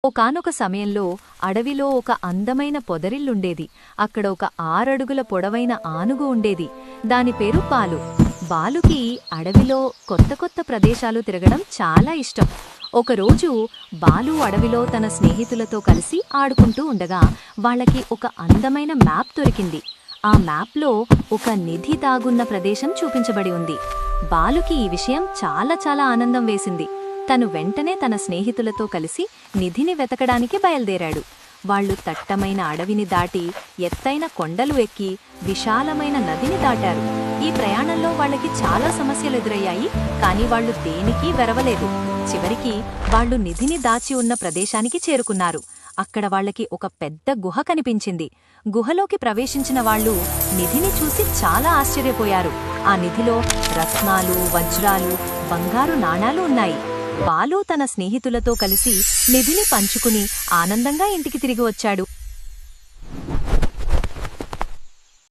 ఒకానొక సమయంలో అడవిలో ఒక అందమైన పొదరిల్లుండేది. అక్కడ ఒక 6 అడుగుల పొడవైన ఆనుగు ఉండేది. దాని పేరు బాలు. బాలుకి అడవిలో కొత్త కొత్త ప్రదేశాలు తిరగడం చాలా ఇష్టం. ఒకరోజు బాలు అడవిలో తన స్నేహితులతో కలిసి ఆడుకుంటూ ఉండగా వాళ్ళకి ఒక అందమైన మ్యాప్ దొరికింది. ఆ మ్యాప్లో ఒక నిధి దాగున్న ప్రదేశం చూపించబడి ఉంది. బాలుకి ఈ విషయం చాలా ఆనందం వేసింది. తను వెంటనే తన స్నేహితులతో కలిసి నిధిని వెతకడానికి బయల్దేరాడు. వాళ్లు దట్టమైన అడవిని దాటి ఎత్తైన కొండలు ఎక్కి విశాలమైన నదిని దాటారు. ఈ ప్రయాణంలో వాళ్ళకి చాలా సమస్యలు ఎదురయ్యాయి, కానీ వాళ్ళు దేనికి వెరవలేదు. చివరికి వాళ్ళు నిధిని దాచి ఉన్న ప్రదేశానికి చేరుకున్నారు. అక్కడ వాళ్ళకి ఒక పెద్ద గుహ కనిపించింది. గుహలోకి ప్రవేశించిన వాళ్ళు నిధిని చూసి చాలా ఆశ్చర్యపోయారు. ఆ నిధిలో రత్నాలు, వజ్రాలు, బంగారు నాణాలు ఉన్నాయి. బాలు తన స్నేహితులతో కలిసి నిధిని పంచుకుని ఆనందంగా ఇంటికి తిరిగి వచ్చాడు.